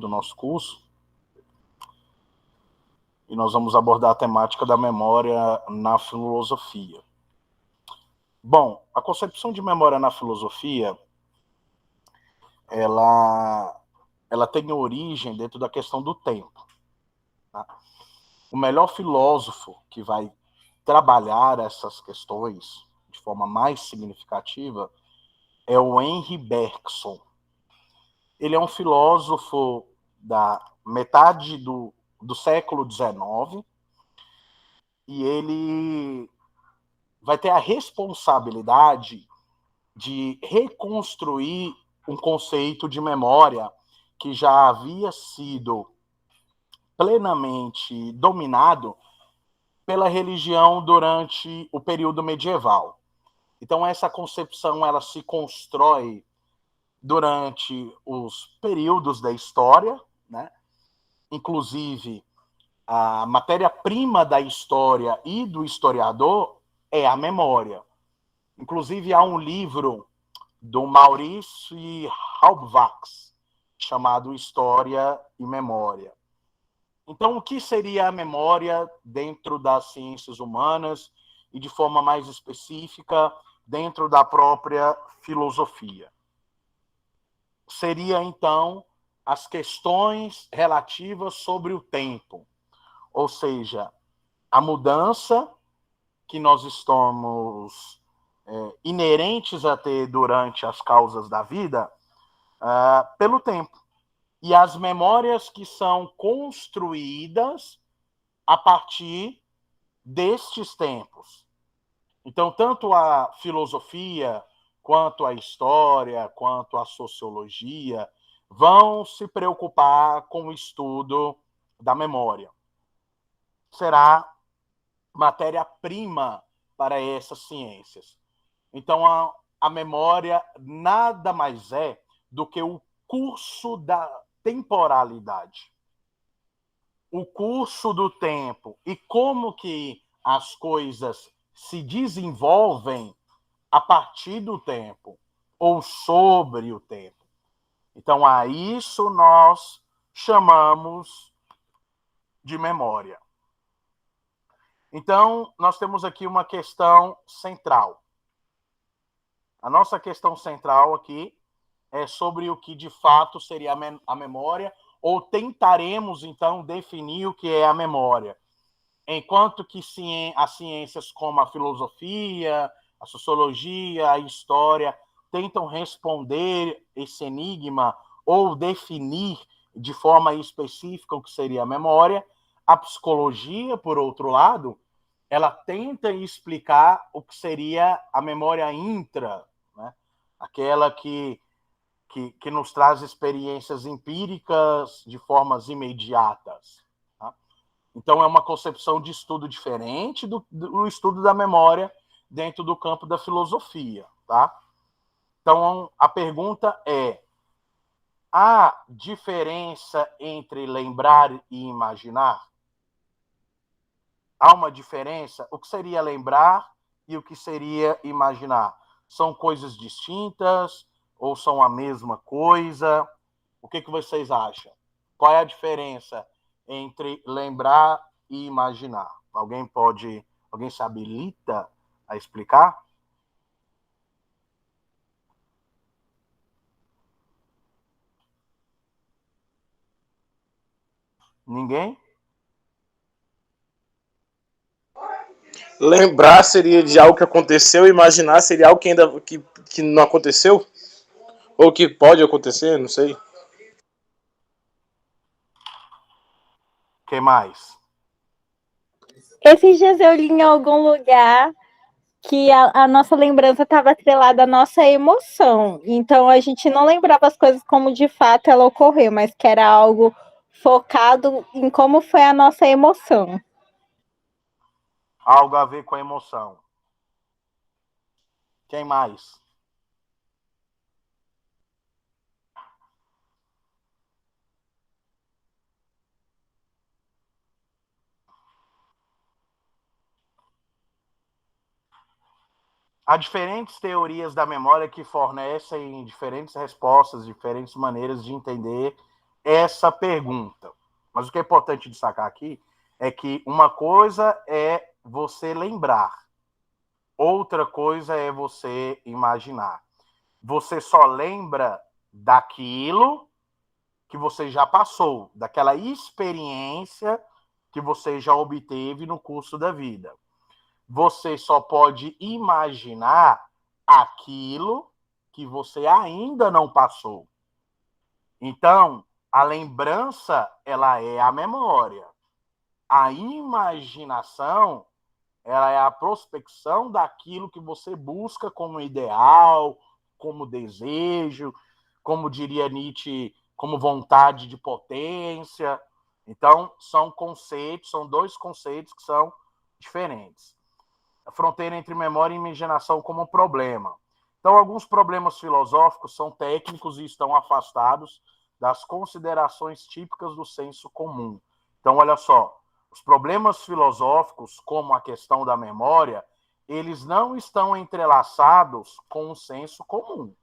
do nosso curso, e nós vamos abordar a temática da memória na filosofia. Bom, a concepção de memória na filosofia, ela tem origem dentro da questão do tempo. Tá? O melhor filósofo que vai trabalhar essas questões de forma mais significativa é o Henri Bergson. Ele é um filósofo da metade do século XIX, e ele vai ter a responsabilidade de reconstruir um conceito de memória que já havia sido plenamente dominado pela religião durante o período medieval. Então, essa concepção ela se constrói durante os períodos da história, né? Inclusive, a matéria-prima da história e do historiador é a memória. Inclusive, há um livro do Maurice Halbwachs chamado História e Memória. Então, o que seria a memória dentro das ciências humanas e, de forma mais específica, dentro da própria filosofia? Seria, então, as questões relativas sobre o tempo, ou seja, a mudança que nós estamos inerentes a ter durante as causas da vida pelo tempo. E as memórias que são construídas a partir destes tempos. Então, tanto a filosofia, quanto a história, quanto a sociologia, vão se preocupar com o estudo da memória. Será matéria-prima para essas ciências. Então, a memória nada mais é do que o curso da temporalidade. O curso do tempo e como que as coisas se desenvolvem a partir do tempo ou sobre o tempo. Então, a isso nós chamamos de memória. Então, nós temos aqui uma questão central. A nossa questão central aqui é sobre o que de fato seria a memória, ou tentaremos, então, definir o que é a memória. Enquanto que as ciências como a filosofia, a sociologia, a história, tentam responder esse enigma ou definir de forma específica o que seria a memória, a psicologia, por outro lado, ela tenta explicar o que seria a memória intra, né? Aquela que nos traz experiências empíricas de formas imediatas. Tá? Então, é uma concepção de estudo diferente do estudo da memória dentro do campo da filosofia. Tá? Então, a pergunta é: há diferença entre lembrar e imaginar? Há uma diferença? O que seria lembrar e o que seria imaginar? São coisas distintas ou são a mesma coisa? O que vocês acham? Qual é a diferença entre lembrar e imaginar? Alguém se habilita a explicar? Ninguém? Lembrar seria de algo que aconteceu, imaginar seria algo que ainda que não aconteceu? Ou que pode acontecer, não sei. Quem mais? Esses dias eu li em algum lugar que a nossa lembrança estava atrelada à nossa emoção. Então a gente não lembrava as coisas como de fato ela ocorreu, mas que era algo focado em como foi a nossa emoção. Algo a ver com a emoção. Quem mais? Há diferentes teorias da memória que fornecem diferentes respostas, diferentes maneiras de entender essa pergunta. Mas o que é importante destacar aqui é que uma coisa é você lembrar, outra coisa é você imaginar. Você só lembra daquilo que você já passou, daquela experiência que você já obteve no curso da vida. Você só pode imaginar aquilo que você ainda não passou. Então, a lembrança, ela é a memória. A imaginação, ela é a prospecção daquilo que você busca como ideal, como desejo, como diria Nietzsche, como vontade de potência. Então, são conceitos, são dois conceitos que são diferentes. A fronteira entre memória e imaginação como um problema. Então, alguns problemas filosóficos são técnicos e estão afastados das considerações típicas do senso comum. Então, olha só, os problemas filosóficos, como a questão da memória, eles não estão entrelaçados com o senso comum.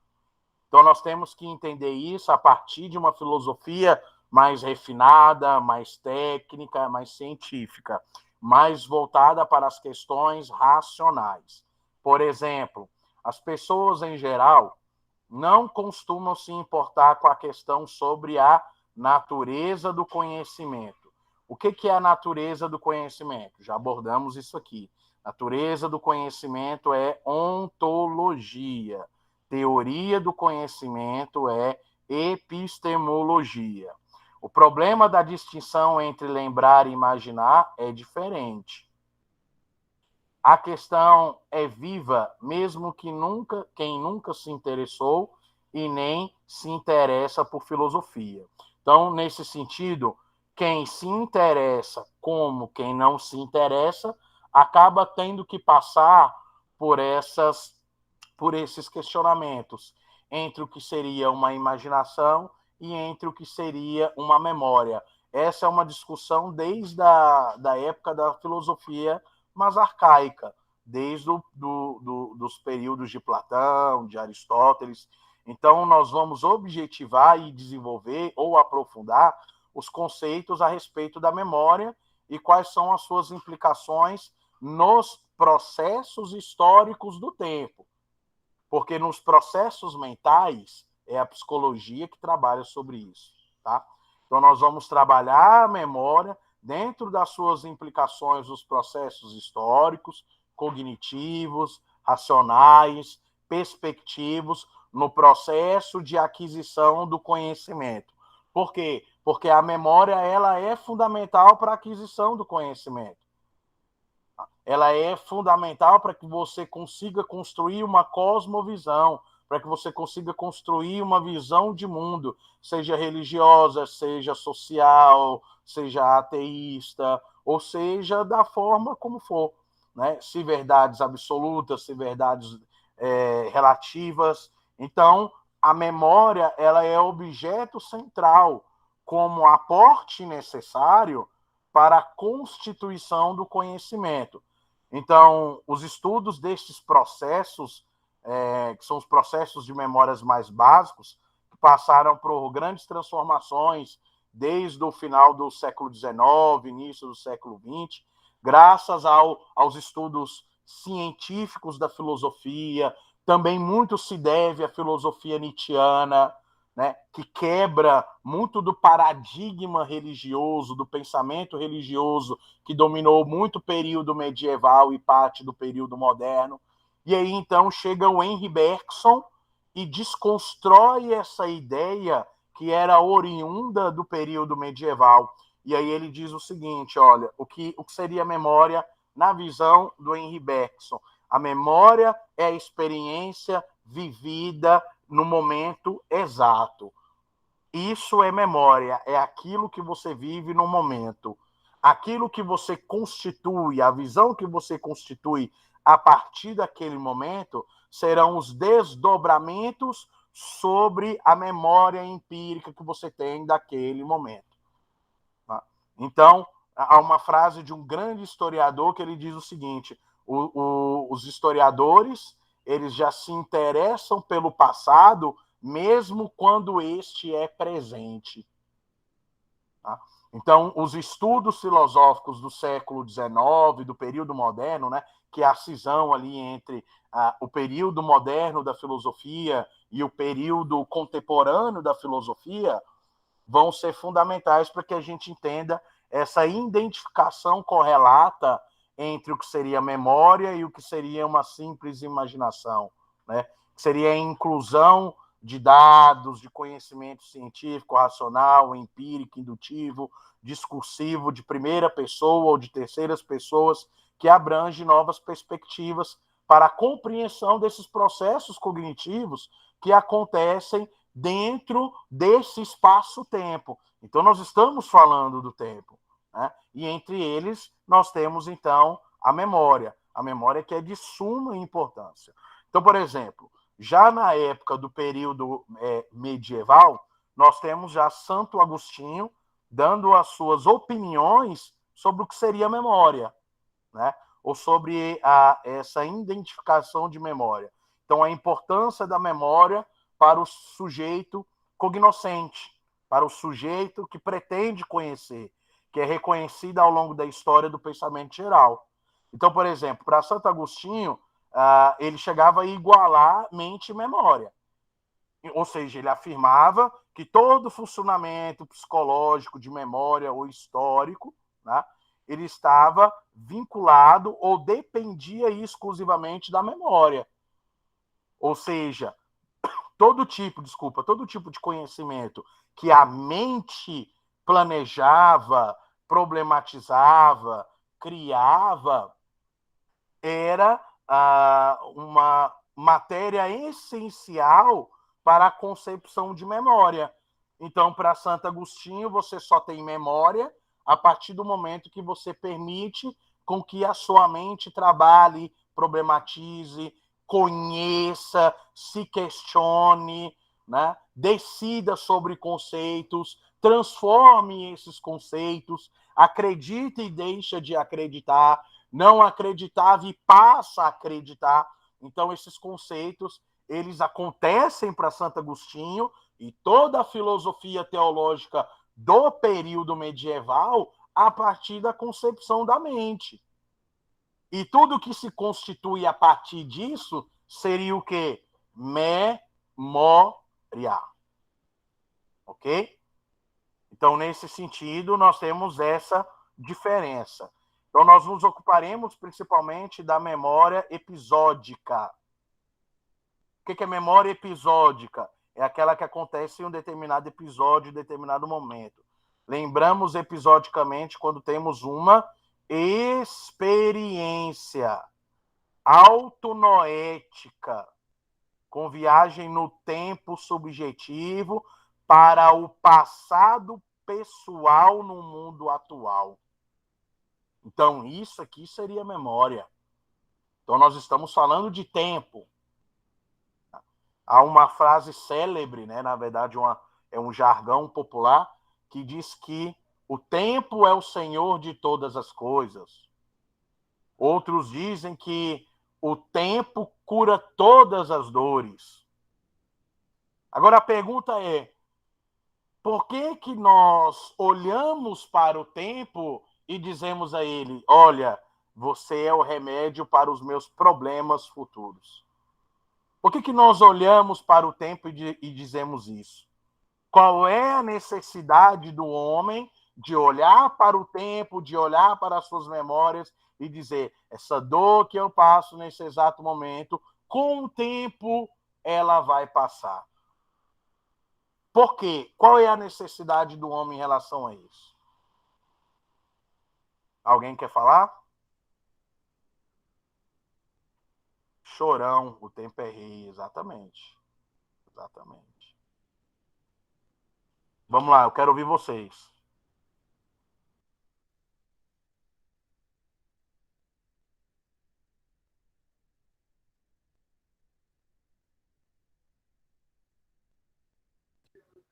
Então, nós temos que entender isso a partir de uma filosofia mais refinada, mais técnica, mais científica, mais voltada para as questões racionais. Por exemplo, as pessoas em geral não costumam se importar com a questão sobre a natureza do conhecimento. O que é a natureza do conhecimento? Já abordamos isso aqui. Natureza do conhecimento é ontologia. Teoria do conhecimento é epistemologia. O problema da distinção entre lembrar e imaginar é diferente. A questão é viva, mesmo que quem nunca se interessou e nem se interessa por filosofia. Então, nesse sentido, quem se interessa como quem não se interessa acaba tendo que passar por esses questionamentos entre o que seria uma imaginação e entre o que seria uma memória. Essa é uma discussão desde da época da filosofia mais arcaica, desde dos períodos de Platão, de Aristóteles. Então, nós vamos objetivar e desenvolver ou aprofundar os conceitos a respeito da memória e quais são as suas implicações nos processos históricos do tempo. Porque nos processos mentais é a psicologia que trabalha sobre isso, tá? Então nós vamos trabalhar a memória dentro das suas implicações nos processos históricos, cognitivos, racionais, perspectivos, no processo de aquisição do conhecimento. Por quê? Porque a memória ela é fundamental para a aquisição do conhecimento. Ela é fundamental para que você consiga construir uma cosmovisão, para que você consiga construir uma visão de mundo, seja religiosa, seja social, seja ateísta, ou seja da forma como for, né? Se verdades absolutas, se verdades relativas. Então, a memória ela é objeto central como aporte necessário para a constituição do conhecimento. Então, os estudos destes processos, que são os processos de memórias mais básicos, que passaram por grandes transformações desde o final do século XIX, início do século XX, graças aos estudos científicos da filosofia, também muito se deve à filosofia nietzschiana, né, que quebra muito do paradigma religioso, do pensamento religioso que dominou muito o período medieval e parte do período moderno. E aí, então, chega o Henri Bergson e desconstrói essa ideia que era oriunda do período medieval. E aí ele diz o seguinte, olha, o que seria memória na visão do Henri Bergson? A memória é a experiência vivida no momento exato. Isso é memória, é aquilo que você vive no momento. Aquilo que você constitui, a visão que você constitui a partir daquele momento, serão os desdobramentos sobre a memória empírica que você tem daquele momento. Então, há uma frase de um grande historiador que ele diz o seguinte, os historiadores eles já se interessam pelo passado, mesmo quando este é presente. Tá? Então, os estudos filosóficos do século XIX, do período moderno, né, que é a cisão ali entre o período moderno da filosofia e o período contemporâneo da filosofia, vão ser fundamentais para que a gente entenda essa identificação correlata entre o que seria memória e o que seria uma simples imaginação, né? Que seria a inclusão de dados, de conhecimento científico, racional, empírico, indutivo, discursivo, de primeira pessoa ou de terceiras pessoas, que abrange novas perspectivas para a compreensão desses processos cognitivos que acontecem dentro desse espaço-tempo. Então, nós estamos falando do tempo, né? E entre eles, nós temos, então, a memória que é de suma importância. Então, por exemplo, já na época do período medieval, nós temos já Santo Agostinho dando as suas opiniões sobre o que seria memória, né? Ou sobre essa identificação de memória. Então, a importância da memória para o sujeito cognoscente, para o sujeito que pretende conhecer, que é reconhecida ao longo da história do pensamento geral. Então, por exemplo, para Santo Agostinho, ele chegava a igualar mente e memória. Ou seja, ele afirmava que todo funcionamento psicológico de memória ou histórico, né, ele estava vinculado ou dependia exclusivamente da memória. Ou seja, todo tipo de conhecimento que a mente planejava, problematizava, criava, era uma matéria essencial para a concepção de memória. Então, para Santo Agostinho, você só tem memória a partir do momento que você permite com que a sua mente trabalhe, problematize, conheça, se questione, né? Decida sobre conceitos, transforme esses conceitos, acredite e deixa de acreditar, não acreditava e passa a acreditar. Então, esses conceitos, eles acontecem para Santo Agostinho e toda a filosofia teológica do período medieval a partir da concepção da mente. E tudo que se constitui a partir disso seria o quê? Memória. Ok? Então, nesse sentido, nós temos essa diferença. Então, nós nos ocuparemos principalmente da memória episódica. O que é memória episódica? É aquela que acontece em um determinado episódio, em um determinado momento. Lembramos episodicamente quando temos uma experiência autonoética, com viagem no tempo subjetivo para o passado pessoal no mundo atual. Então, isso aqui seria memória. Então, nós estamos falando de tempo. Há uma frase célebre, né? Na verdade, é um jargão popular, que diz que o tempo é o senhor de todas as coisas. Outros dizem que o tempo cura todas as dores. Agora, a pergunta é, por que nós olhamos para o tempo e dizemos a ele, olha, você é o remédio para os meus problemas futuros? Por que nós olhamos para o tempo e dizemos isso? Qual é a necessidade do homem de olhar para o tempo, de olhar para as suas memórias e dizer, essa dor que eu passo nesse exato momento, com o tempo ela vai passar? Por quê? Qual é a necessidade do homem em relação a isso? Alguém quer falar? Chorão, o tempo é rei, exatamente. Exatamente. Vamos lá, eu quero ouvir vocês.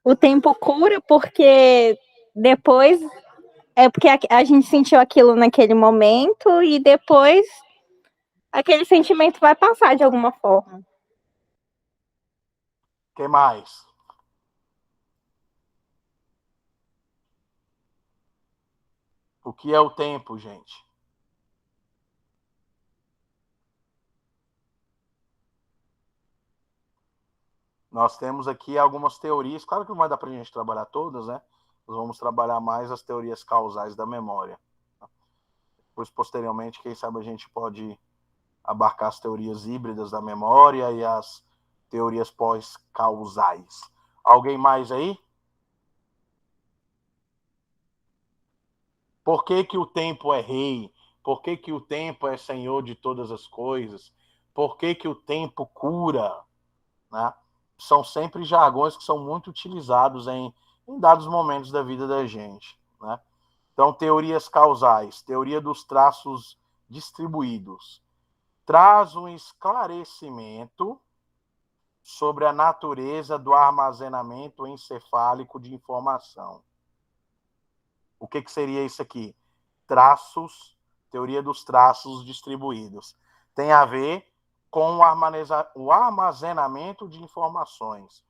O tempo cura porque depois é porque a gente sentiu aquilo naquele momento e depois aquele sentimento vai passar de alguma forma. Quem mais? O que é o tempo, gente? Nós temos aqui algumas teorias, claro que não vai dar para a gente trabalhar todas, né? Nós vamos trabalhar mais as teorias causais da memória. Depois, posteriormente, quem sabe a gente pode abarcar as teorias híbridas da memória e as teorias pós-causais. Alguém mais aí? Por que o tempo é rei? Por que o tempo é senhor de todas as coisas? Por que o tempo cura? Né? São sempre jargões que são muito utilizados em dados momentos da vida da gente. Né? Então, teorias causais, teoria dos traços distribuídos, traz um esclarecimento sobre a natureza do armazenamento encefálico de informação. O que seria isso aqui? Traços, teoria dos traços distribuídos. Tem a ver com o armazenamento de informações.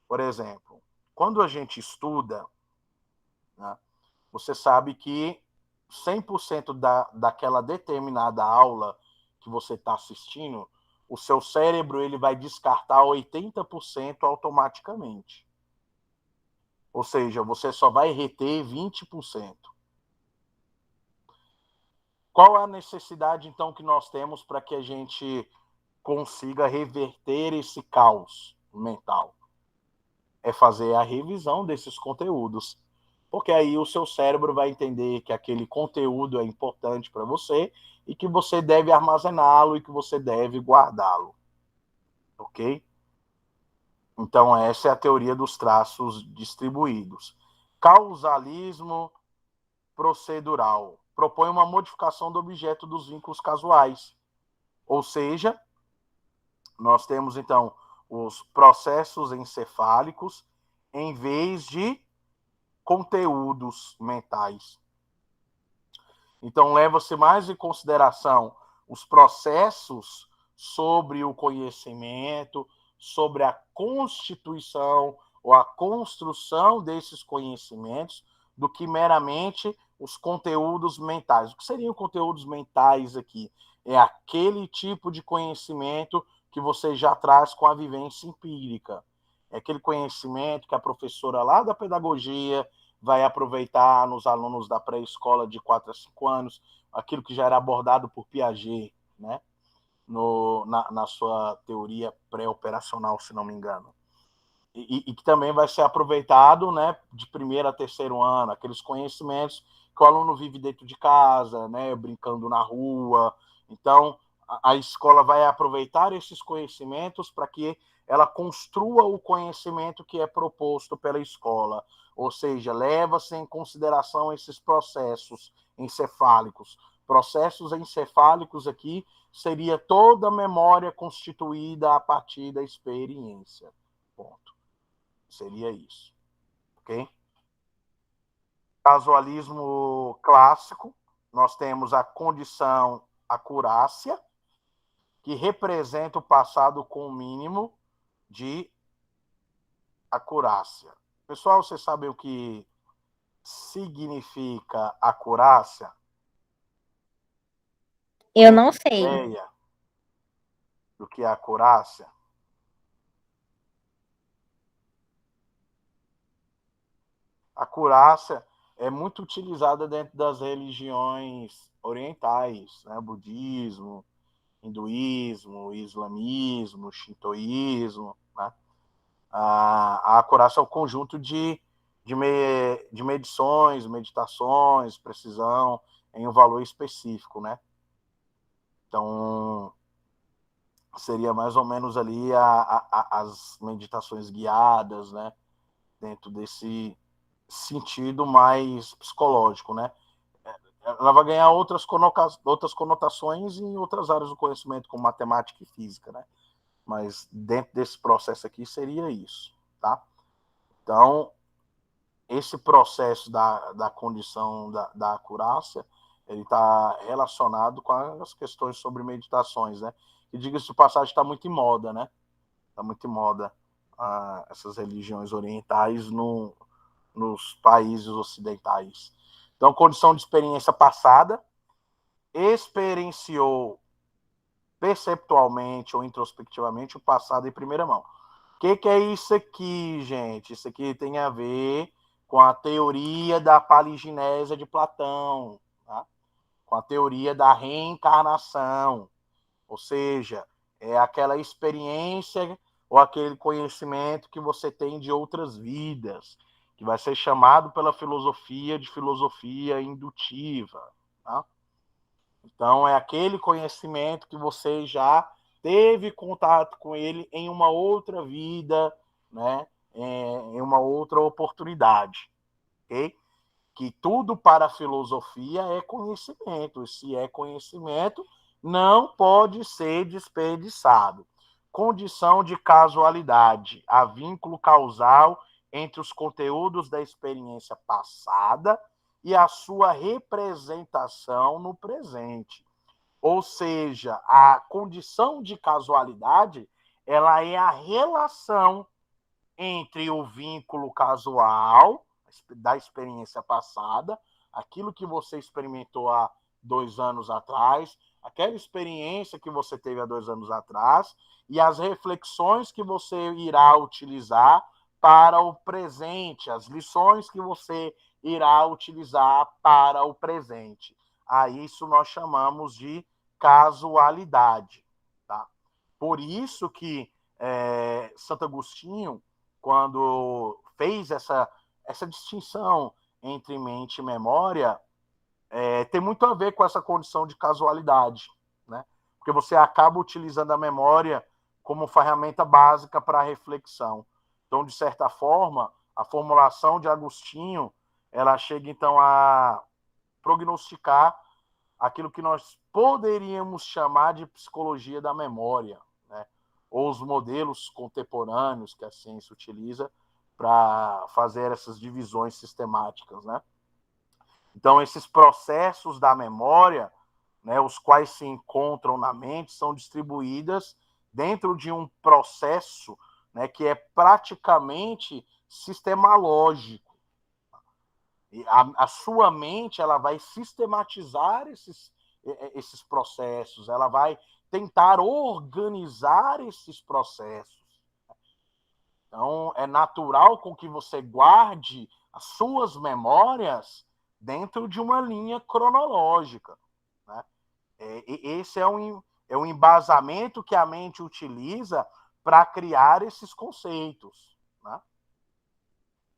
Por exemplo, quando a gente estuda, né, você sabe que 100% daquela determinada aula que você está assistindo, o seu cérebro ele vai descartar 80% automaticamente. Ou seja, você só vai reter 20%. Qual é a necessidade, então, que nós temos para que a gente consiga reverter esse caos mental? É fazer a revisão desses conteúdos. Porque aí o seu cérebro vai entender que aquele conteúdo é importante para você e que você deve armazená-lo e que você deve guardá-lo. Ok? Então, essa é a teoria dos traços distribuídos. Causalismo procedural propõe uma modificação do objeto dos vínculos casuais. Ou seja, nós temos, então, os processos encefálicos em vez de conteúdos mentais. Então, leva-se mais em consideração os processos sobre o conhecimento, sobre a constituição ou a construção desses conhecimentos, do que meramente os conteúdos mentais. O que seriam conteúdos mentais aqui? É aquele tipo de conhecimento que você já traz com a vivência empírica. É aquele conhecimento que a professora lá da pedagogia vai aproveitar nos alunos da pré-escola de 4 a 5 anos, aquilo que já era abordado por Piaget, né? Na sua teoria pré-operacional, se não me engano. E que também vai ser aproveitado, né, de primeiro a terceiro ano, aqueles conhecimentos que o aluno vive dentro de casa, né, brincando na rua. Então, a escola vai aproveitar esses conhecimentos para que ela construa o conhecimento que é proposto pela escola. Ou seja, leva-se em consideração esses processos encefálicos. Processos encefálicos aqui seria toda a memória constituída a partir da experiência. Ponto. Seria isso. Ok? Casualismo clássico, nós temos a condição acurácia, que representa o passado com o mínimo de acurácia. Pessoal, vocês sabem o que significa acurácia? Eu não sei. Ideia do que é acurácia? A acurácia é muito utilizada dentro das religiões orientais, né? Budismo, hinduísmo, islamismo, shintoísmo. Né? A acurácia é o conjunto de medições, meditações, precisão em um valor específico. Né? Então, seria mais ou menos ali as meditações guiadas, né? Dentro desse sentido mais psicológico, né? Ela vai ganhar outras conotações em outras áreas do conhecimento, como matemática e física, né? Mas dentro desse processo aqui seria isso, tá? Então, esse processo da condição da acurácia, ele está relacionado com as questões sobre meditações, né? E diga-se de passagem, está muito em moda, né? Está muito em moda essas religiões orientais nos países ocidentais. Então, condição de experiência passada, experienciou perceptualmente ou introspectivamente o passado em primeira mão. O que é isso aqui, gente? Isso aqui tem a ver com a teoria da paliginésia de Platão, tá? Com a teoria da reencarnação, ou seja, é aquela experiência ou aquele conhecimento que você tem de outras vidas, que vai ser chamado pela filosofia de filosofia indutiva, tá? Então, é aquele conhecimento que você já teve contato com ele em uma outra vida, né? Em uma outra oportunidade, ok? Que tudo para a filosofia é conhecimento. E se é conhecimento, não pode ser desperdiçado. Condição de casualidade. Há vínculo causal entre os conteúdos da experiência passada e a sua representação no presente. Ou seja, a condição de casualidade, ela é a relação entre o vínculo casual da experiência passada, aquilo que você experimentou há 2 anos atrás, aquela experiência que você teve há 2 anos atrás, e as reflexões que você irá utilizar para o presente, as lições que você irá utilizar para o presente. A isso nós chamamos de casualidade. Tá? Por isso que Santo Agostinho, quando fez essa distinção entre mente e memória, tem muito a ver com essa condição de casualidade, né? Porque você acaba utilizando a memória como ferramenta básica para a reflexão. Então, de certa forma, a formulação de Agostinho, ela chega, então, a prognosticar aquilo que nós poderíamos chamar de psicologia da memória, né? Ou os modelos contemporâneos que a ciência utiliza para fazer essas divisões sistemáticas, né? Então, esses processos da memória, né, os quais se encontram na mente, são distribuídas dentro de um processo, né, que é praticamente sistemalógico. E a sua mente, ela vai sistematizar esses processos, ela vai tentar organizar esses processos. Então, é natural com que você guarde as suas memórias dentro de uma linha cronológica, né? Esse é um embasamento que a mente utiliza para criar esses conceitos, né?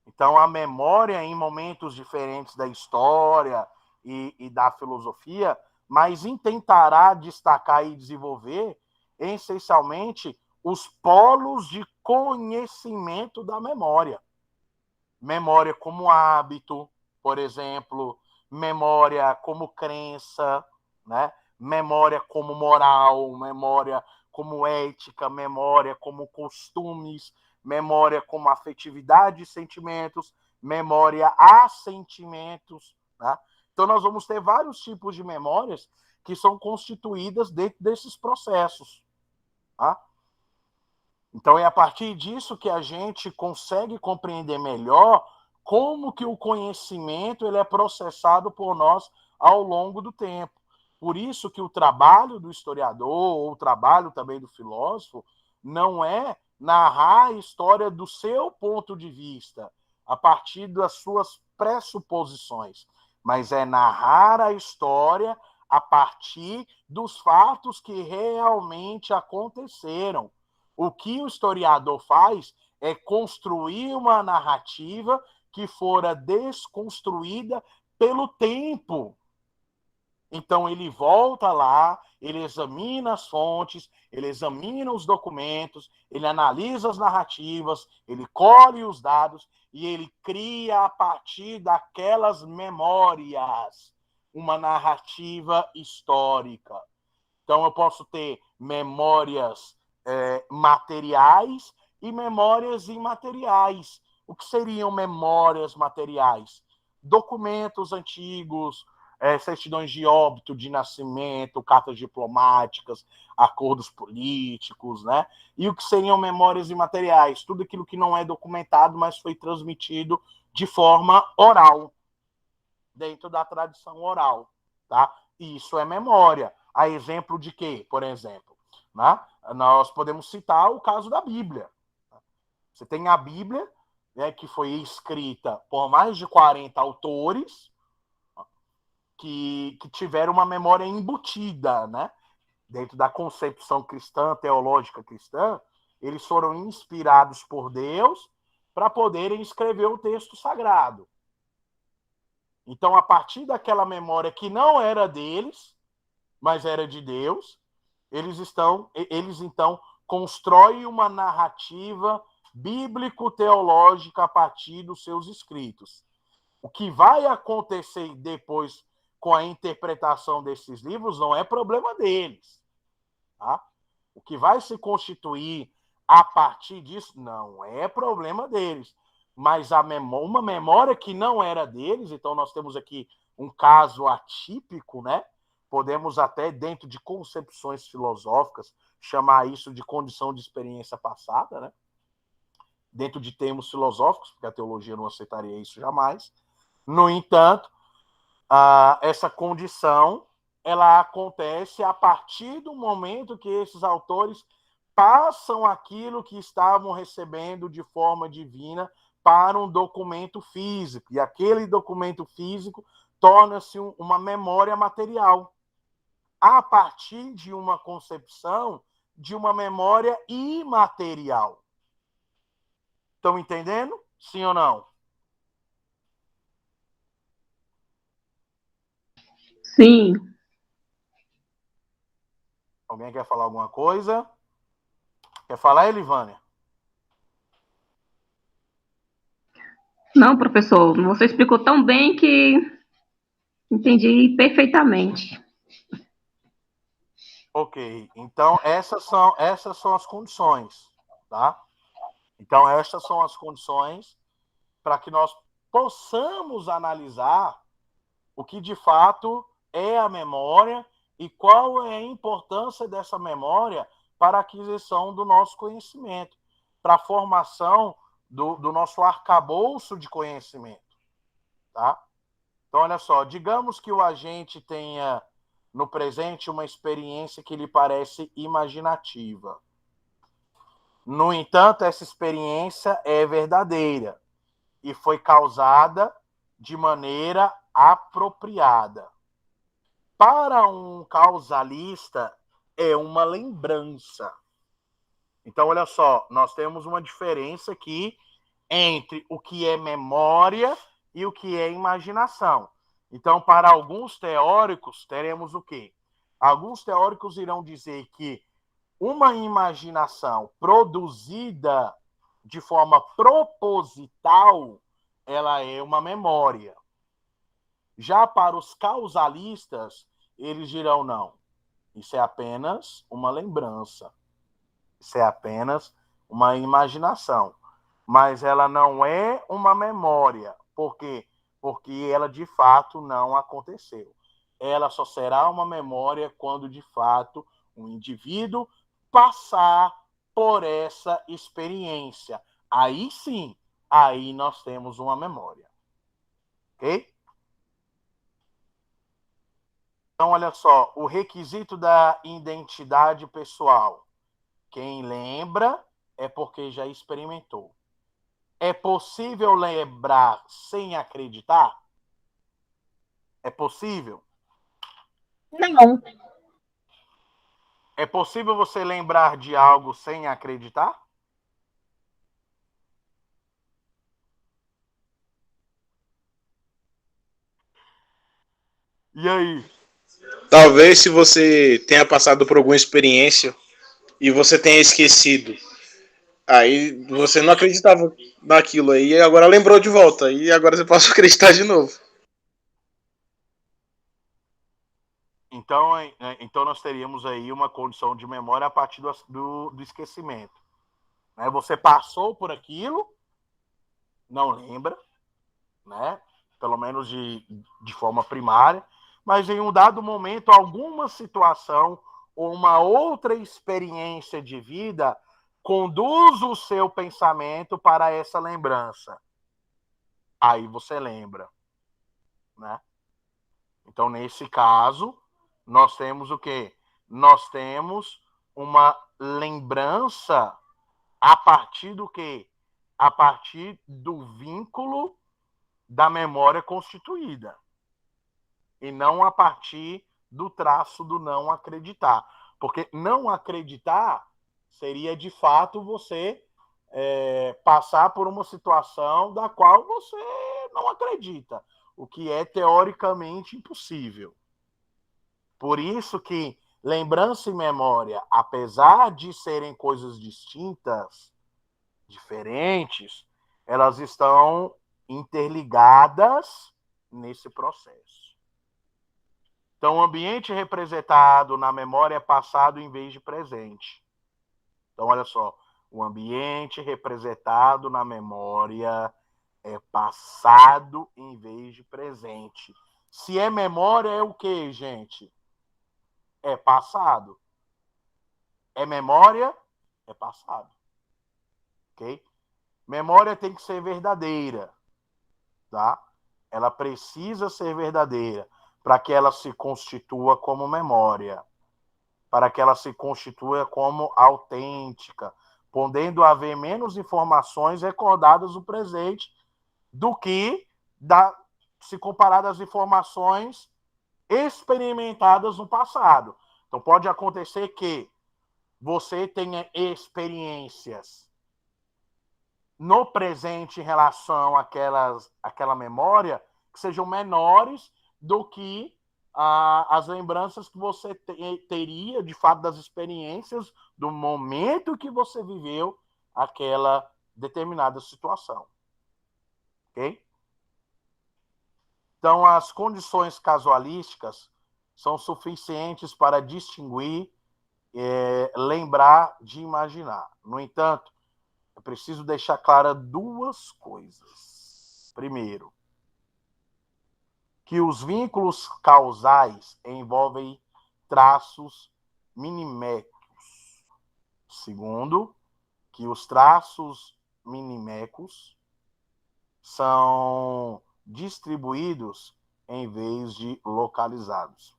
Então, a memória, em momentos diferentes da história e da filosofia, mas intentará destacar e desenvolver, essencialmente, os polos de conhecimento da memória. Memória como hábito, por exemplo, memória como crença, né? Memória como moral, memória como ética, memória como costumes, memória como afetividade e sentimentos, memória a sentimentos, né? Então, nós vamos ter vários tipos de memórias que são constituídas dentro desses processos, tá? Então, é a partir disso que a gente consegue compreender melhor como que o conhecimento ele é processado por nós ao longo do tempo. Por isso que o trabalho do historiador, ou o trabalho também do filósofo, não é narrar a história do seu ponto de vista, a partir das suas pressuposições, mas é narrar a história a partir dos fatos que realmente aconteceram. O que o historiador faz é construir uma narrativa que fora desconstruída pelo tempo. Então, ele volta lá, ele examina as fontes, ele examina os documentos, ele analisa as narrativas, ele colhe os dados e ele cria, a partir daquelas memórias, uma narrativa histórica. Então, eu posso ter memórias materiais e memórias imateriais. O que seriam memórias materiais? Documentos antigos, certidões de óbito, de nascimento, cartas diplomáticas, acordos políticos, né? E o que seriam memórias imateriais? Tudo aquilo que não é documentado, mas foi transmitido de forma oral. dentro da tradição oral, tá? Isso é memória. A exemplo de quê, por exemplo? Né? Nós podemos citar o caso da Bíblia. Você tem a Bíblia, né, que foi escrita por mais de 40 autores que tiveram uma memória embutida, né? Dentro da concepção cristã, teológica cristã, eles foram inspirados por Deus para poderem escrever o texto sagrado. Então, a partir daquela memória que não era deles, mas era de Deus, eles então constroem uma narrativa bíblico-teológica a partir dos seus escritos. O que vai acontecer depois com a interpretação desses livros não é problema deles. Tá? O que vai se constituir a partir disso não é problema deles. Mas uma memória que não era deles, então nós temos aqui um caso atípico, né? Podemos até, dentro de concepções filosóficas, chamar isso de condição de experiência passada, né? Dentro de termos filosóficos, porque a teologia não aceitaria isso jamais. No entanto, essa condição ela acontece a partir do momento que esses autores passam aquilo que estavam recebendo de forma divina para um documento físico. E aquele documento físico torna-se uma memória material, a partir de uma concepção de uma memória imaterial. Estão entendendo? Sim ou não? Sim. Alguém quer falar alguma coisa? Quer falar, Elivânia? Não, professor, você explicou tão bem que entendi perfeitamente. Ok, então essas são as condições, tá? Então essas são as condições para que nós possamos analisar o que de fato é a memória e qual é a importância dessa memória para a aquisição do nosso conhecimento, para a formação do nosso arcabouço de conhecimento, tá? Então, olha só, digamos que o agente tenha no presente uma experiência que lhe parece imaginativa. No entanto, essa experiência é verdadeira e foi causada de maneira apropriada. Para um causalista, é uma lembrança. Então, olha só, nós temos uma diferença aqui entre o que é memória e o que é imaginação. Então, para alguns teóricos, teremos o quê? Alguns teóricos irão dizer que uma imaginação produzida de forma proposital, ela é uma memória. Já para os causalistas, eles dirão não. Isso é apenas uma lembrança. Isso é apenas uma imaginação. Mas ela não é uma memória. Por quê? Porque ela de fato não aconteceu. Ela só será uma memória quando de fato um indivíduo passar por essa experiência. Aí sim, aí nós temos uma memória. Ok? Então, olha só, o requisito da identidade pessoal. Quem lembra é porque já experimentou. É possível lembrar sem acreditar? É possível? Não, É possível você lembrar de algo sem acreditar? E aí? Talvez se você tenha passado por alguma experiência e você tenha esquecido, aí você não acreditava naquilo aí e agora lembrou de volta e agora você passa a acreditar de novo. Então nós teríamos aí uma condição de memória a partir do esquecimento. Né? Você passou por aquilo, não lembra, né? Pelo menos de forma primária, mas em um dado momento, alguma situação ou uma outra experiência de vida conduz o seu pensamento para essa lembrança. Aí você lembra. né? Então, nesse caso, nós temos o quê? Nós temos uma lembrança a partir do quê? A partir do vínculo da memória constituída. E não a partir do traço do não acreditar. Porque não acreditar seria, de fato, você passar por uma situação da qual você não acredita, o que é teoricamente impossível. Por isso que lembrança e memória, apesar de serem coisas distintas, diferentes, elas estão interligadas nesse processo. Então, o ambiente representado na memória é passado em vez de presente. Então, olha só, o ambiente representado na memória é passado em vez de presente. Se é memória, é o que, gente? É passado. É memória, é passado. Ok? Memória tem que ser verdadeira, tá? Ela precisa ser verdadeira para que ela se constitua como memória, para que ela se constitua como autêntica, podendo haver menos informações recordadas no presente do que se comparado às informações experimentadas no passado. Então, pode acontecer que você tenha experiências no presente em relação àquela memória que sejam menores do que as lembranças que você teria, de fato, das experiências do momento que você viveu aquela determinada situação. Ok? Então, as condições casualísticas são suficientes para distinguir, lembrar de imaginar. No entanto, eu preciso deixar clara duas coisas. Primeiro, que os vínculos causais envolvem traços minimécos. Segundo, que os traços minimécos são distribuídos em vez de localizados.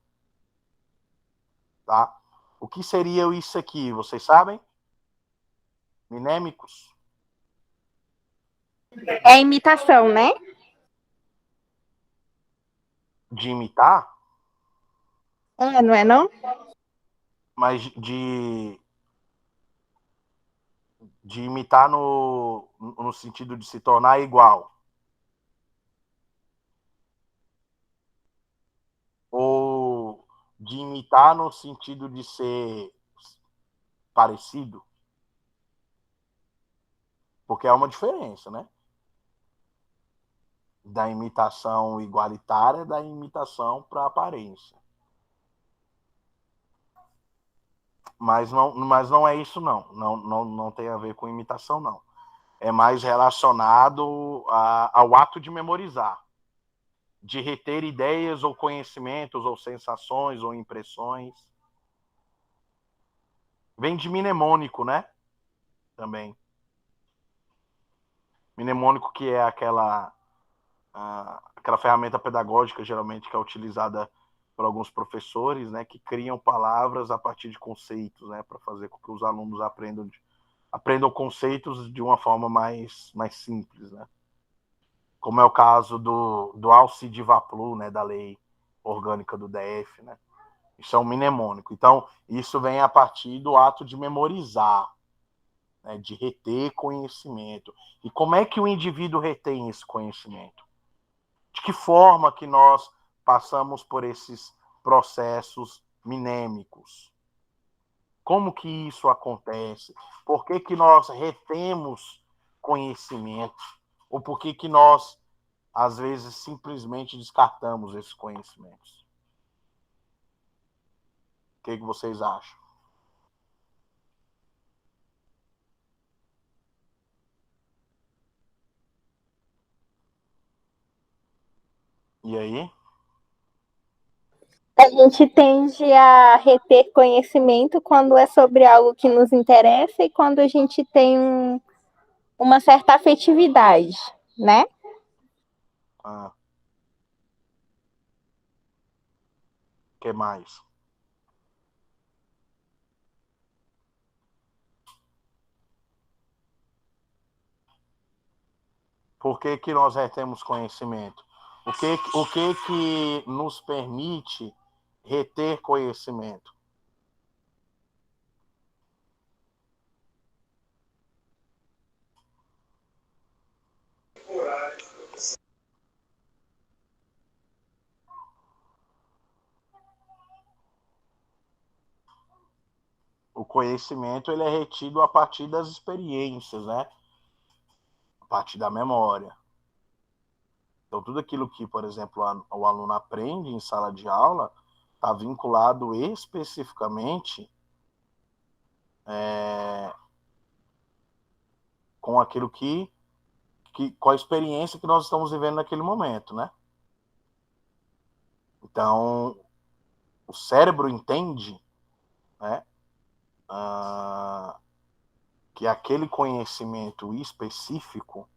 Tá? O que seria isso aqui? Vocês sabem? Minêmicos? É imitação, né? De imitar? Não é não? Mas de imitar no sentido de se tornar igual. Ou de imitar no sentido de ser parecido. Porque há uma diferença, né? Da imitação igualitária da imitação para aparência. Mas não é isso, não. Não tem a ver com imitação, não. É mais relacionado ao ato de memorizar, de reter ideias ou conhecimentos ou sensações ou impressões. Vem de mnemônico, né? Também. Mnemônico, que é aquela ferramenta pedagógica, geralmente, que é utilizada por alguns professores, né, que criam palavras a partir de conceitos, né, para fazer com que os alunos aprendam conceitos de uma forma mais simples, né? Como é o caso do Alcide Vaplu, né, da lei orgânica do DF, né? Isso é um mnemônico. Então, isso vem a partir do ato de memorizar, né, de reter conhecimento. E como é que o indivíduo retém esse conhecimento? De que forma que nós passamos por esses processos mnêmicos? Como que isso acontece? Por que nós retemos conhecimento? Ou por que nós, às vezes, simplesmente descartamos esses conhecimentos? O que vocês acham? E aí? A gente tende a reter conhecimento quando é sobre algo que nos interessa e quando a gente tem uma certa afetividade, né? Ah. que mais? Por que que nós retemos conhecimento? O que nos permite reter conhecimento? O conhecimento ele é retido a partir das experiências, né? A partir da memória. Então, tudo aquilo que, por exemplo, o aluno aprende em sala de aula está vinculado especificamente com aquilo com a experiência que nós estamos vivendo naquele momento, né? Então, o cérebro entende, né, que aquele conhecimento específico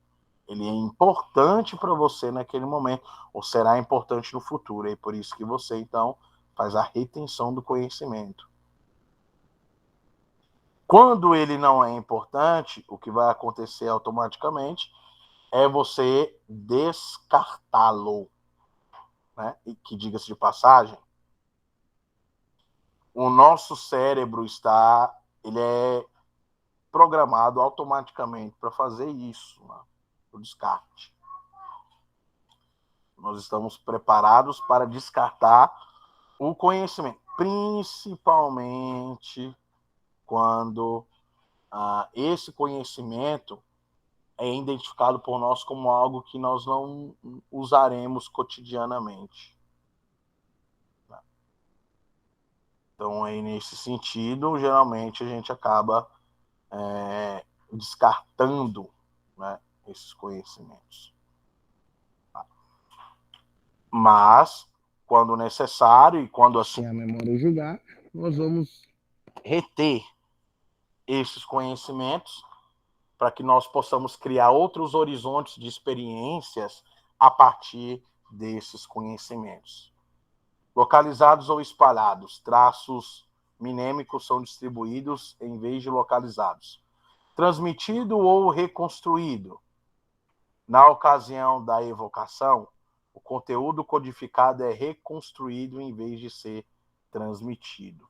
ele é importante para você naquele momento, ou será importante no futuro. E é por isso que você, então, faz a retenção do conhecimento. Quando ele não é importante, o que vai acontecer automaticamente é você descartá-lo. Né? E que, diga-se de passagem, o nosso cérebro ele é programado automaticamente para fazer isso, né? O descarte. Nós estamos preparados para descartar o conhecimento, principalmente quando esse conhecimento é identificado por nós como algo que nós não usaremos cotidianamente. Então, aí, nesse sentido, geralmente a gente acaba descartando, né, esses conhecimentos. Mas, quando necessário e quando assim a memória julgar, nós vamos reter esses conhecimentos para que nós possamos criar outros horizontes de experiências a partir desses conhecimentos. Localizados ou espalhados, traços minêmicos são distribuídos em vez de localizados. Transmitido ou reconstruído. Na ocasião da evocação, o conteúdo codificado é reconstruído em vez de ser transmitido.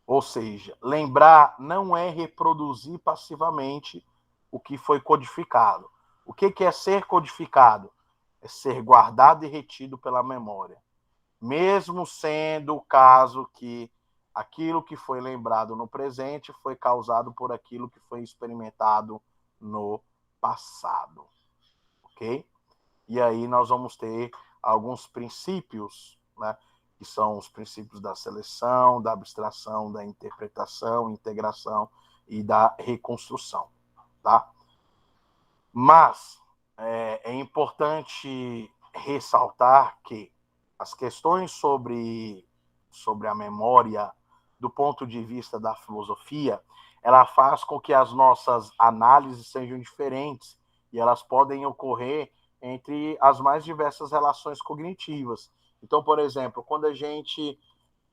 Ou seja, lembrar não é reproduzir passivamente o que foi codificado. O que é ser codificado? É ser guardado e retido pela memória. Mesmo sendo o caso que aquilo que foi lembrado no presente foi causado por aquilo que foi experimentado no passado. Ok? E aí nós vamos ter alguns princípios, né, que são os princípios da seleção, da abstração, da interpretação, integração e da reconstrução. Tá? Mas é importante ressaltar que as questões sobre a memória, do ponto de vista da filosofia, ela faz com que as nossas análises sejam diferentes e elas podem ocorrer entre as mais diversas relações cognitivas. Então, por exemplo, quando a gente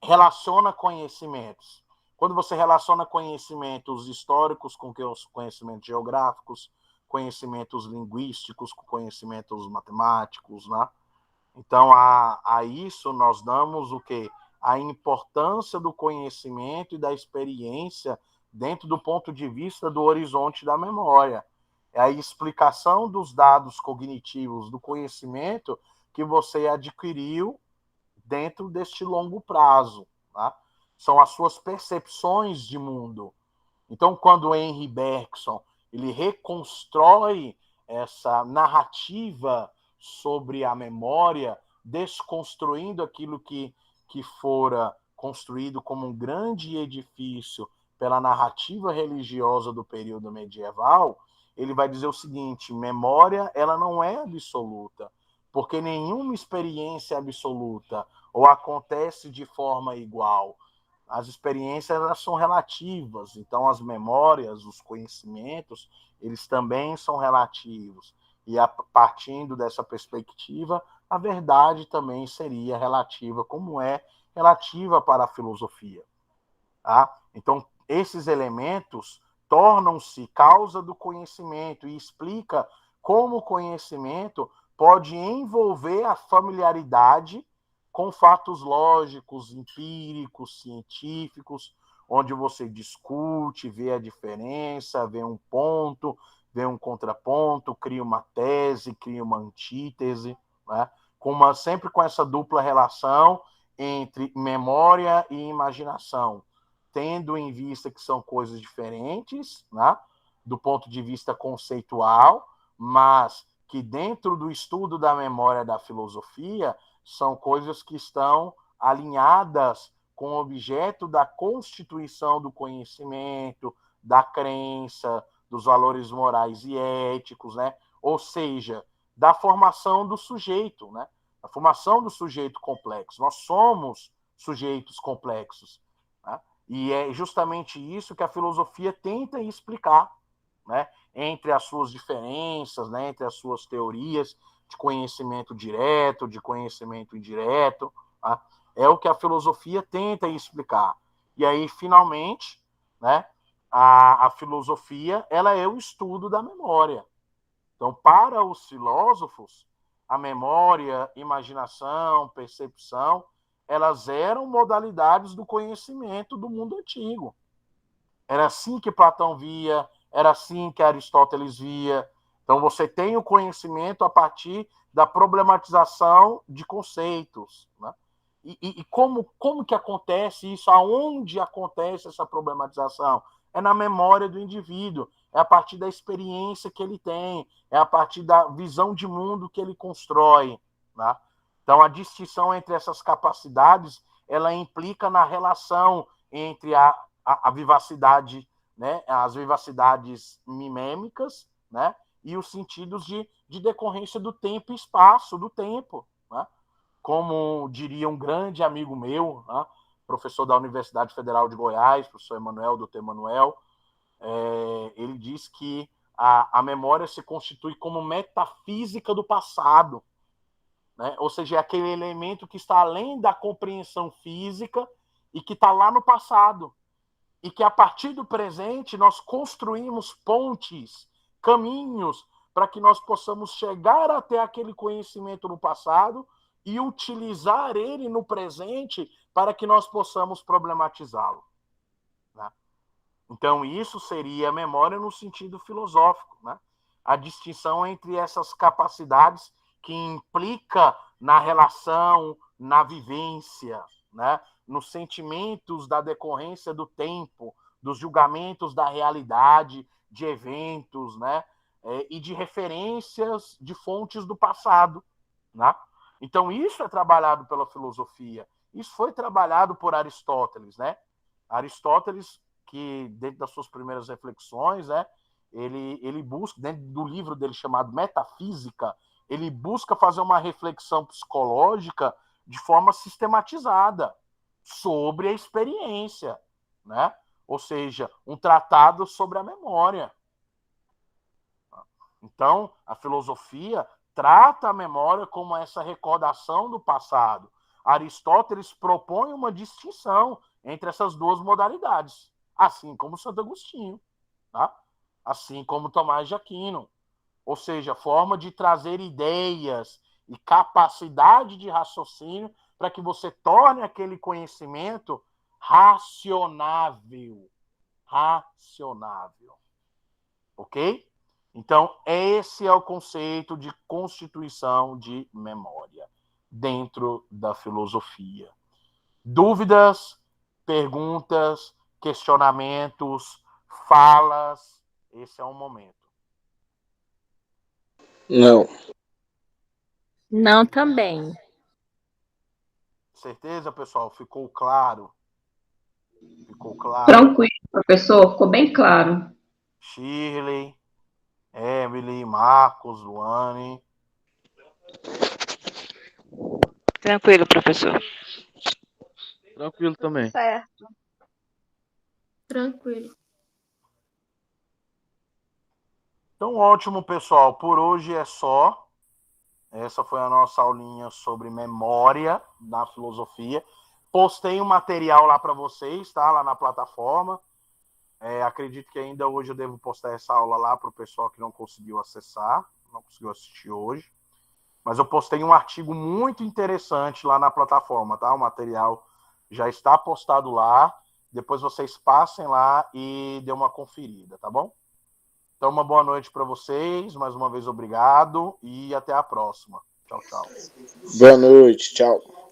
relaciona conhecimentos, quando você relaciona conhecimentos históricos com conhecimentos geográficos, conhecimentos linguísticos com conhecimentos matemáticos, né? Então, a isso nós damos o quê? A importância do conhecimento e da experiência dentro do ponto de vista do horizonte da memória. É a explicação dos dados cognitivos do conhecimento que você adquiriu dentro deste longo prazo. Tá? São as suas percepções de mundo. Então, quando Henri Bergson ele reconstrói essa narrativa sobre a memória, desconstruindo aquilo que fora construído como um grande edifício pela narrativa religiosa do período medieval, ele vai dizer o seguinte: memória ela não é absoluta, porque nenhuma experiência é absoluta ou acontece de forma igual. As experiências elas são relativas, então as memórias, os conhecimentos, eles também são relativos. E partindo dessa perspectiva, a verdade também seria relativa, como é relativa para a filosofia. Tá? Então, esses elementos tornam-se causa do conhecimento e explica como o conhecimento pode envolver a familiaridade com fatos lógicos, empíricos, científicos, onde você discute, vê a diferença, vê um ponto, vê um contraponto, cria uma tese, cria uma antítese, né? Sempre com essa dupla relação entre memória e imaginação, tendo em vista que são coisas diferentes, né, do ponto de vista conceitual, mas que dentro do estudo da memória da filosofia são coisas que estão alinhadas com o objeto da constituição do conhecimento, da crença, dos valores morais e éticos, né? Ou seja, da formação do sujeito, né? A formação do sujeito complexo. Nós somos sujeitos complexos, né? E é justamente isso que a filosofia tenta explicar, né? Entre as suas diferenças, né? Entre as suas teorias de conhecimento direto, de conhecimento indireto, tá? É o que a filosofia tenta explicar. E aí, finalmente, né? A filosofia, ela é o estudo da memória. Então, para os filósofos, a memória, imaginação, percepção, elas eram modalidades do conhecimento do mundo antigo. Era assim que Platão via, era assim que Aristóteles via. Então, você tem o conhecimento a partir da problematização de conceitos, né? E como que acontece isso? Aonde acontece essa problematização? É na memória do indivíduo, é a partir da experiência que ele tem, é a partir da visão de mundo que ele constrói, né? Então, a distinção entre essas capacidades, ela implica na relação entre a vivacidade, né, as vivacidades mimêmicas, né, e os sentidos de decorrência do tempo e espaço, do tempo, né? Como diria um grande amigo meu, né, professor da Universidade Federal de Goiás, professor Emanuel, doutor Emanuel, ele diz que a memória se constitui como metafísica do passado, né? Ou seja, é aquele elemento que está além da compreensão física e que está lá no passado. E que a partir do presente nós construímos pontes, caminhos, para que nós possamos chegar até aquele conhecimento no passado e utilizar ele no presente para que nós possamos problematizá-lo, né? Então, isso seria a memória no sentido filosófico, né? A distinção entre essas capacidades que implica na relação, na vivência, né? Nos sentimentos da decorrência do tempo, dos julgamentos da realidade, de eventos, né? E de referências de fontes do passado, né? Então, isso é trabalhado pela filosofia. Isso foi trabalhado por Aristóteles, né? Aristóteles, que dentro das suas primeiras reflexões, né, ele busca, dentro do livro dele chamado Metafísica, ele busca fazer uma reflexão psicológica de forma sistematizada sobre a experiência, né? Ou seja, um tratado sobre a memória. Então, a filosofia trata a memória como essa recordação do passado. Aristóteles propõe uma distinção entre essas duas modalidades, assim como Santo Agostinho, tá? Assim como Tomás de Aquino. Ou seja, forma de trazer ideias e capacidade de raciocínio para que você torne aquele conhecimento racionável. Racionável. Ok? Então, esse é o conceito de constituição de memória dentro da filosofia. Dúvidas, perguntas, questionamentos, falas, esse é o momento. Não. Não também. Certeza, pessoal? Ficou claro? Ficou claro? Tranquilo, professor, ficou bem claro. Shirley, Emily, Marcos, Luane. Tranquilo, professor. Tranquilo também. Certo. Tranquilo. Então, ótimo, pessoal. Por hoje é só. Essa foi a nossa aulinha sobre memória na filosofia. Postei um material lá para vocês, tá? Lá na plataforma. Acredito que ainda hoje eu devo postar essa aula lá para o pessoal que não conseguiu acessar, não conseguiu assistir hoje. Mas eu postei um artigo muito interessante lá na plataforma, tá? O material já está postado lá. Depois vocês passem lá e dêem uma conferida, tá bom? Então, uma boa noite para vocês. Mais uma vez, obrigado. E até a próxima. Tchau, tchau. Boa noite, tchau.